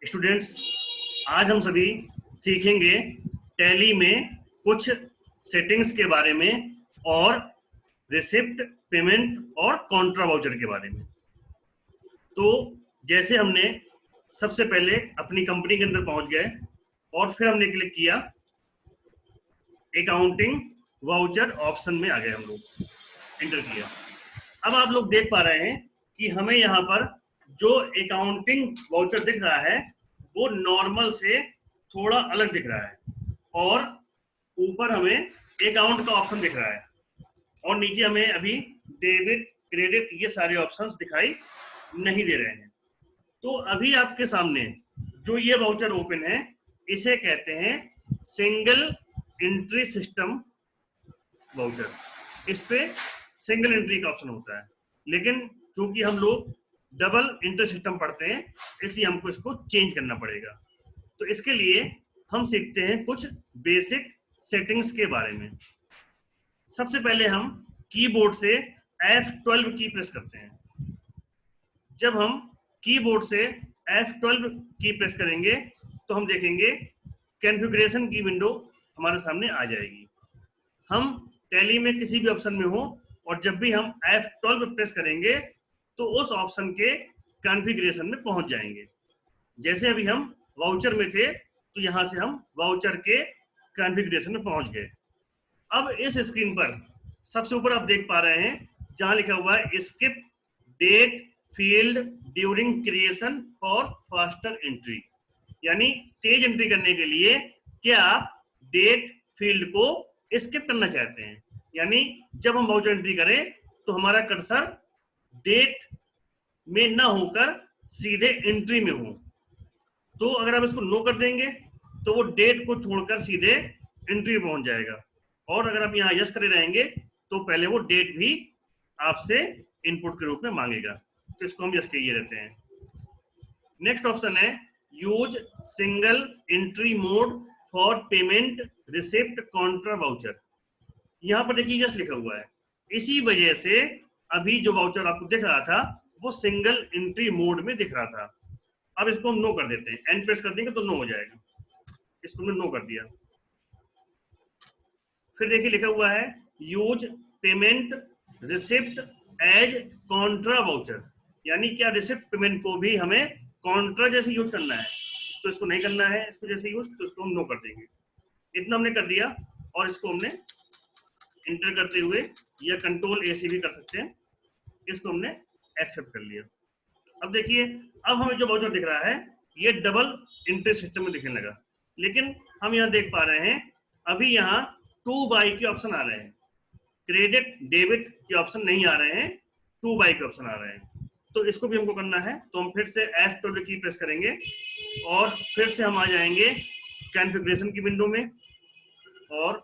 Students, आज हम सभी सीखेंगे टैली में कुछ सेटिंग्स के बारे में और रिसिप्ट, पेमेंट और कॉन्ट्रा वाउचर के बारे में। तो जैसे हमने सबसे पहले अपनी कंपनी के अंदर पहुंच गए और फिर हमने क्लिक किया अकाउंटिंग वाउचर ऑप्शन में आ गए, हम लोग एंटर किया। अब आप लोग देख पा रहे हैं कि हमें यहाँ पर जो अकाउंटिंग वाउचर दिख रहा है वो नॉर्मल से थोड़ा अलग दिख रहा है और ऊपर हमें अकाउंट का ऑप्शन दिख रहा है और नीचे हमें अभी डेबिट, क्रेडिट ये सारे ऑप्शंस दिखाई नहीं दे रहे हैं। तो अभी आपके सामने जो ये वाउचर ओपन है इसे कहते हैं सिंगल एंट्री सिस्टम वाउचर। इस पे सिंगल एंट्री का ऑप्शन होता है, लेकिन चूंकि हम लोग डबल एंट्री सिस्टम पढ़ते हैं इसलिए हमको इसको चेंज करना पड़ेगा। तो इसके लिए हम सीखते हैं कुछ बेसिक सेटिंग्स के बारे में। सबसे पहले हम कीबोर्ड से F12 की प्रेस करते हैं। जब हम कीबोर्ड से F12 की प्रेस करेंगे तो हम देखेंगे कॉन्फ़िगरेशन की विंडो हमारे सामने आ जाएगी। हम टैली में किसी भी ऑप्शन में हो और जब भी हम F12 प्रेस करेंगे तो उस ऑप्शन के कॉन्फ़िगरेशन में पहुंच जाएंगे। जैसे अभी हम वाउचर में थे तो यहां से हम वाउचर के कॉन्फ़िगरेशन में पहुंच गए। अब इस स्क्रीन पर सबसे ऊपर आप देख पा रहे हैं जहां लिखा हुआ है skip date field during creation for faster entry, यानी तेज एंट्री करने के लिए क्या आप डेट फील्ड को स्किप करना चाहते हैं, यानी जब हम वाउचर एंट्री करें तो हमारा कर्सर डेट में ना होकर सीधे एंट्री में हो। तो अगर आप इसको नो कर देंगे तो वो डेट को छोड़कर सीधे एंट्री में पहुंच जाएगा, और अगर आप यहाँ यस करे रहेंगे तो पहले वो डेट भी आपसे इनपुट के रूप में मांगेगा। तो इसको हम यस कहिए रहते हैं। नेक्स्ट ऑप्शन है use single entry mode for payment receipt Contra voucher. यहाँ पर देखिए यस लिखा हुआ है, इसी वजह से अभी जो वाउचर आपको दिख रहा था वो सिंगल एंट्री मोड में दिख रहा था। अब इसको हम नो कर देते हैं, एंड प्रेस कर देंगे तो नो हो जाएगा। इसको हमने नो कर दिया। फिर देखिए लिखा हुआ है use payment receipt as contra voucher, यानी क्या रिसिप्ट पेमेंट को भी हमें कॉन्ट्रा जैसे यूज करना है। तो इसको नहीं करना है इसको जैसे यूज, तो इसको हम नो कर देंगे। इतना हमने कर दिया और इसको हमने इंटर करते हुए या कंट्रोल ए से भी कर सकते हैं, इसको हमने एक्सेप्ट कर लिया। अब देखिए अब हमें जो वाउचर दिख रहा है ये डबल एंट्री सिस्टम में दिखने लगा, लेकिन हम यहाँ देख पा रहे हैं अभी यहाँ 2 बाई के ऑप्शन आ रहे हैं, क्रेडिट डेबिट के ऑप्शन नहीं आ रहे हैं, 2 बाई के ऑप्शन आ रहे हैं। तो इसको भी हमको करना है, तो हम फिर से F12 की प्रेस करेंगे और फिर से हम आ जाएंगे कॉन्फ़िगरेशन की विंडो में, और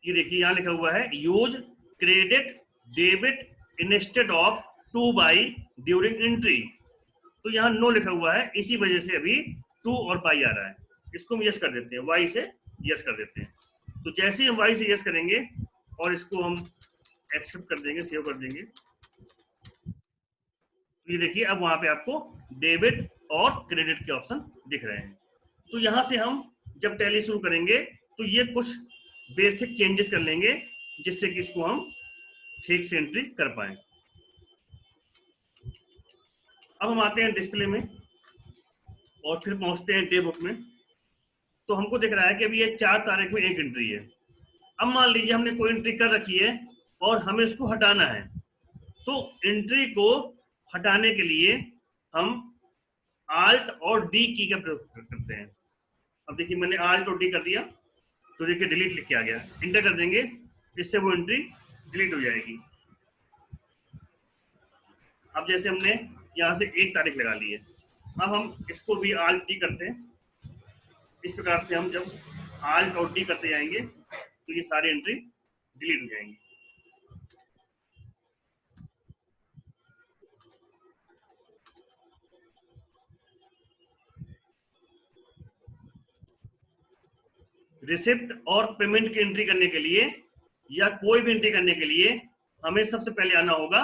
ये देखिए यहाँ लिखा हुआ है use credit debit instead of 2 by during entry. तो यहाँ नो लिखा हुआ है, इसी वजह से अभी 2 और बाई आ रहा है। इसको हम यस कर देते हैं, वाई से यस कर देते हैं। तो जैसे ही हम वाई से यस करेंगे और इसको हम एक्सेप्ट कर देंगे, सेव कर देंगे, तो ये देखिए अब वहां पे आपको डेबिट और क्रेडिट के ऑप्शन दिख रहे हैं। तो यहाँ से हम जब टैली शुरू करेंगे तो ये कुछ बेसिक चेंजेस कर लेंगे जिससे कि इसको हम ठीक से एंट्री कर पाए। अब हम आते हैं डिस्प्ले में और फिर पहुंचते हैं डे बुक में। तो हमको दिख रहा है कि अभी ये 4 तारीख में एक एंट्री है। अब मान लीजिए हमने कोई एंट्री कर रखी है और हमें इसको हटाना है, तो एंट्री को हटाने के लिए हम आल्ट और डी की का प्रयोग करते हैं। अब देखिए मैंने आल्ट और डी कर दिया तो देखिए डिलीट लिख के आ गया, इंटर कर देंगे, इससे वो एंट्री डिलीट हो जाएगी। अब जैसे हमने यहाँ से 1 तारीख लगा ली है, अब हम इसको भी आल्ट डी करते हैं। इस प्रकार से हम जब आल्ट और डी करते जाएंगे तो ये सारी एंट्री डिलीट हो जाएंगी। रिसिप्ट और पेमेंट की एंट्री करने के लिए या कोई भी एंट्री करने के लिए हमें सबसे पहले आना होगा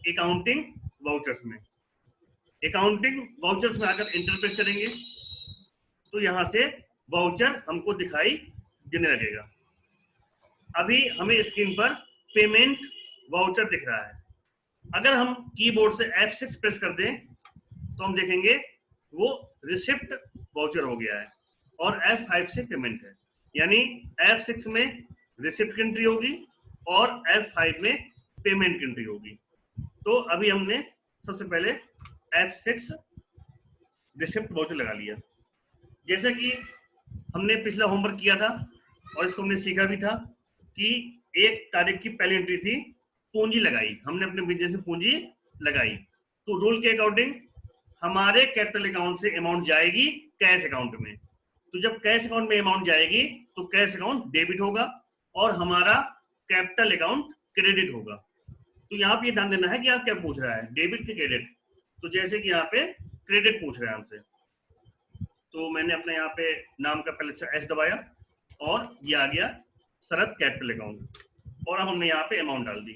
अकाउंटिंग वाउचर्स में। अकाउंटिंग वाउचर्स में आकर इंटर प्रेस करेंगे तो यहां से वाउचर हमको दिखाई देने लगेगा। अभी हमें स्क्रीन पर पेमेंट वाउचर दिख रहा है। अगर हम कीबोर्ड से F6 प्रेस कर दें तो हम देखेंगे वो रिसिप्ट वाउचर हो गया है और F5 से पेमेंट है, यानी F6 में रिसिप्ट की एंट्री होगी और F5 में पेमेंट की एंट्री होगी। तो अभी हमने सबसे पहले F6 रिसिप्ट वाउचर लगा लिया। जैसे कि हमने पिछला होमवर्क किया था और इसको हमने सीखा भी था कि 1 तारीख की पहली एंट्री थी, पूंजी लगाई, हमने अपने बिजनेस में पूंजी लगाई। तो रूल के अकॉर्डिंग हमारे कैपिटल अकाउंट से अमाउंट जाएगी कैश अकाउंट में। तो जब कैश अकाउंट में अमाउंट जाएगी तो कैश अकाउंट डेबिट होगा और हमारा कैपिटल अकाउंट क्रेडिट होगा। तो यहाँ पे ध्यान देना है कि आप क्या पूछ रहा है, डेबिट के क्रेडिट। तो जैसे कि यहाँ पे क्रेडिट पूछ रहा है हमसे, तो मैंने अपने यहाँ पे नाम का पहले एस दबाया और ये आ गया शरद कैपिटल अकाउंट और अब हमने यहाँ पे अमाउंट डाल दी,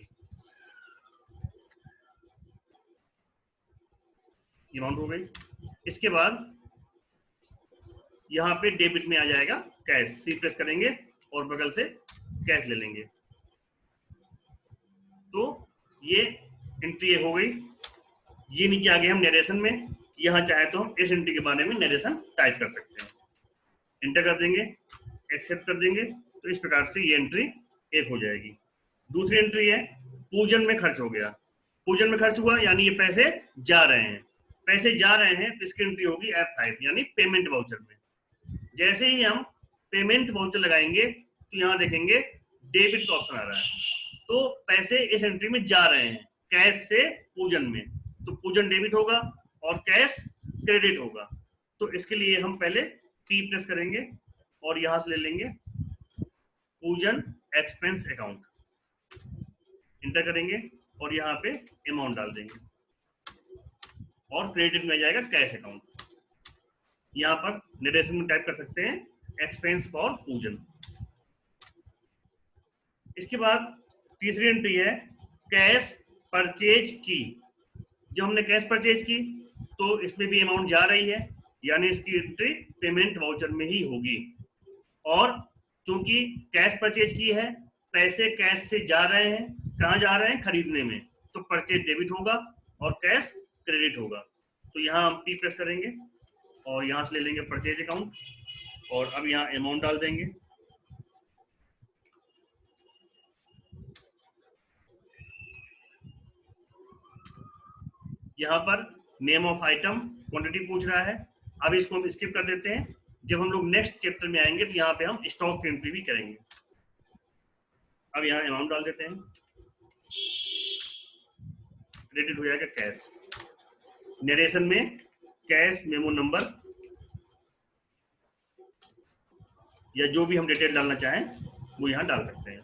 अमाउंट हो गई। इसके बाद यहाँ पे डेबिट में आ जाएगा कैश, सी प्रेस करेंगे और बगल से कैश ले लेंगे। तो ये एंट्री हो गई। ये नीचे आ गए हम नरेशन में, यहाँ चाहे तो हम इस एंट्री के बारे में नरेशन टाइप कर सकते हैं। इंटर कर देंगे, एक्सेप्ट कर देंगे, तो इस प्रकार से ये एंट्री एक हो जाएगी। दूसरी एंट्री है पूजन में खर्च हो गया। पूजन में खर्च हुआ यानी ये पैसे जा रहे हैं, पैसे जा रहे हैं तो इसकी एंट्री होगी F5 यानी पेमेंट वाउचर में। जैसे ही हम पेमेंट वाउचर लगाएंगे तो यहाँ देखेंगे डेबिट का ऑप्शन आ रहा है, तो पैसे इस एंट्री में जा रहे हैं कैश से पूजन में, तो पूजन डेबिट होगा और कैश क्रेडिट होगा। तो इसके लिए हम पहले P प्रेस करेंगे और यहां से ले लेंगे पूजन एक्सपेंस अकाउंट, इंटर करेंगे और यहाँ पे अमाउंट डाल देंगे और क्रेडिट में जाएगा कैश अकाउंट। यहाँ पर नरेशन में टाइप कर सकते हैं एक्सपेंस फॉर पूजन। इसके बाद तीसरी एंट्री है कैश परचेज की। जब हमने कैश परचेज की तो इसमें भी अमाउंट जा रही है, यानी इसकी एंट्री पेमेंट वाउचर में ही होगी। और चूंकि कैश परचेज की है, पैसे कैश से जा रहे हैं, कहाँ जा रहे हैं, खरीदने में, तो परचेज डेबिट होगा और कैश क्रेडिट होगा। तो यहाँ हम P प्रेस करेंगे और यहाँ से ले लेंगे परचेज अकाउंट और अब यहाँ अमाउंट डाल देंगे। यहाँ पर नेम ऑफ आइटम क्वांटिटी पूछ रहा है, अब इसको हम स्किप कर देते हैं। जब हम लोग नेक्स्ट चैप्टर में आएंगे तो यहाँ पे हम स्टॉक की एंट्री भी करेंगे। अब यहाँ अमाउंट डाल देते हैं, क्रेडिट हो जाएगा कैश। नरेशन में कैश मेमो नंबर या जो भी हम डिटेल डालना चाहें वो यहाँ डाल सकते हैं।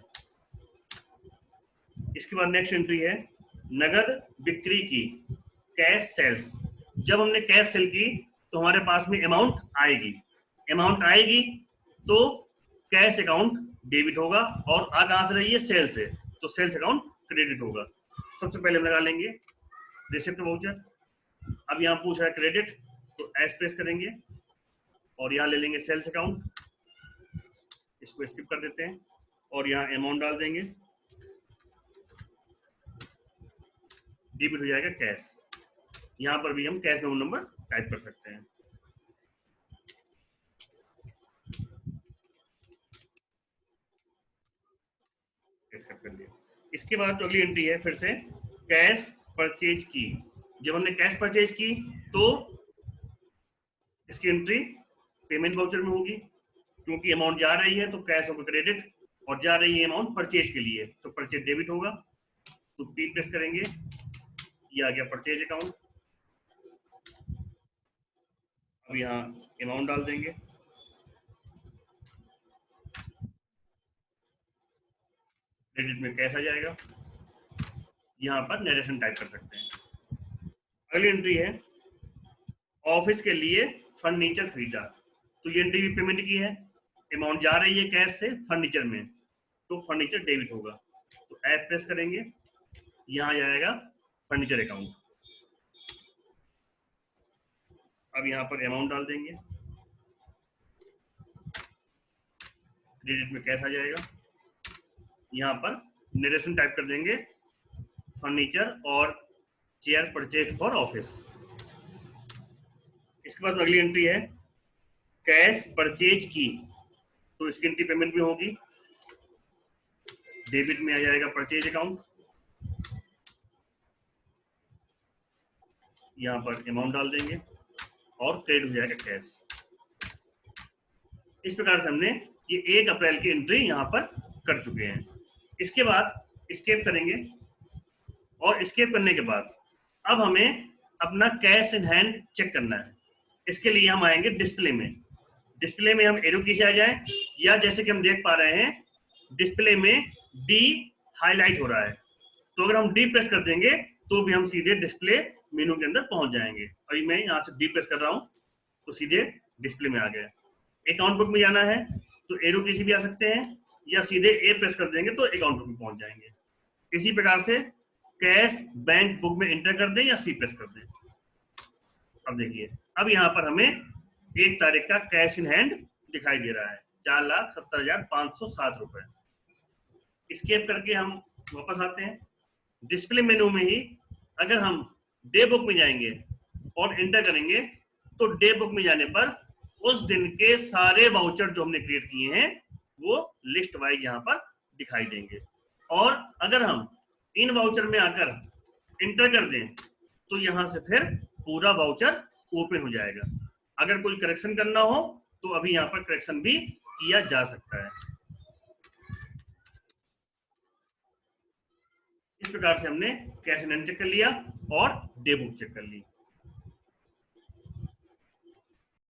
इसके बाद नेक्स्ट एंट्री है नगद बिक्री की, कैश सेल्स। जब हमने कैश सेल की तो हमारे पास में अमाउंट आएगी, अमाउंट आएगी तो कैश अकाउंट डेबिट होगा और आ कहां से रही है, सेल से, तो सेल्स अकाउंट क्रेडिट होगा। सबसे पहले हम लगा लेंगे रिसिप्ट वाउचर। अब यहाँ पूछ रहा है क्रेडिट, तो एस प्रेस करेंगे और यहाँ ले लेंगे सेल्स अकाउंट, इसको स्किप कर देते हैं और यहाँ अमाउंट डाल देंगे, डेबिट हो जाएगा कैश। यहाँ पर भी हम कैश मेमो नंबर टाइप कर सकते हैं। एक्सेप्ट कर लिया। इसके बाद अगली एंट्री है फिर से कैश परचेज की। जब हमने कैश परचेज की तो इसकी एंट्री पेमेंट वाउचर में होगी, क्योंकि अमाउंट जा रही है तो कैश होगा क्रेडिट और जा रही है अमाउंट परचेज के लिए, तो परचेज डेबिट होगा। तो P प्रेस करेंगे, ये आ गया परचेज अकाउंट। अब यहाँ अमाउंट डाल देंगे, क्रेडिट में कैश आ जाएगा। यहाँ पर नरेशन टाइप कर सकते हैं। अगली एंट्री है ऑफिस के लिए फर्नीचर खरीदा, तो ये एंट्री भी पेमेंट की है, अमाउंट जा रही है कैश से फर्नीचर में, तो फर्नीचर डेबिट होगा। तो F प्रेस करेंगे, यहाँ जाएगा फर्नीचर अकाउंट। अब यहाँ पर अमाउंट डाल देंगे, क्रेडिट में कैश आ जाएगा। यहाँ पर नरेशन टाइप कर देंगे, फर्नीचर और चेयर परचेज फॉर ऑफिस। इसके बाद अगली एंट्री है कैश परचेज की, तो इसकी एंट्री पेमेंट भी होगी, डेबिट में आ जाएगा परचेज अकाउंट, यहाँ पर अमाउंट डाल देंगे और क्रेडिट हो जाएगा कैश। इस प्रकार से हमने ये 1 अप्रैल की एंट्री यहाँ पर कर चुके हैं। इसके बाद स्केप करेंगे और स्केप करने के बाद अब हमें अपना कैश इन हैंड चेक करना है। इसके लिए हम आएंगे डिस्प्ले में। डिस्प्ले में हम एरो की से आ जाए, या जैसे कि हम देख पा रहे हैं डिस्प्ले में डी हाईलाइट हो रहा है, तो अगर हम डी प्रेस कर देंगे तो भी हम सीधे डिस्प्ले मेनू के अंदर पहुंच जाएंगे। अभी मैं यहाँ से डी प्रेस कर रहा हूँ तो सीधे डिस्प्ले में आ गया। अकाउंट बुक में जाना है तो एरो की से भी आ सकते हैं, या सीधे ए प्रेस कर देंगे तो अकाउंट बुक में पहुंच जाएंगे। इसी प्रकार से कैश बैंक बुक में एंटर कर दें या सी प्रेस कर दें। अब देखिए, अब यहाँ पर हमें 1 तारीख का कैश इन हैंड दिखाई दे रहा है, 4,70,507 रुपए। स्केप करके हम वापस आते हैं डिस्प्ले मेनू में ही। अगर हम डे बुक में जाएंगे और एंटर करेंगे तो डे बुक में जाने पर उस दिन के सारे वाउचर जो हमने क्रिएट किए हैं वो लिस्ट वाइज यहाँ पर दिखाई देंगे। और अगर हम इन वाउचर में आकर एंटर कर दें तो यहाँ से फिर पूरा वाउचर ओपन हो जाएगा। अगर कोई करेक्शन करना हो तो अभी यहाँ पर करेक्शन भी किया जा सकता है। इस प्रकार से हमने कैश इन हैंड चेक कर लिया और डे बुक चेक कर ली।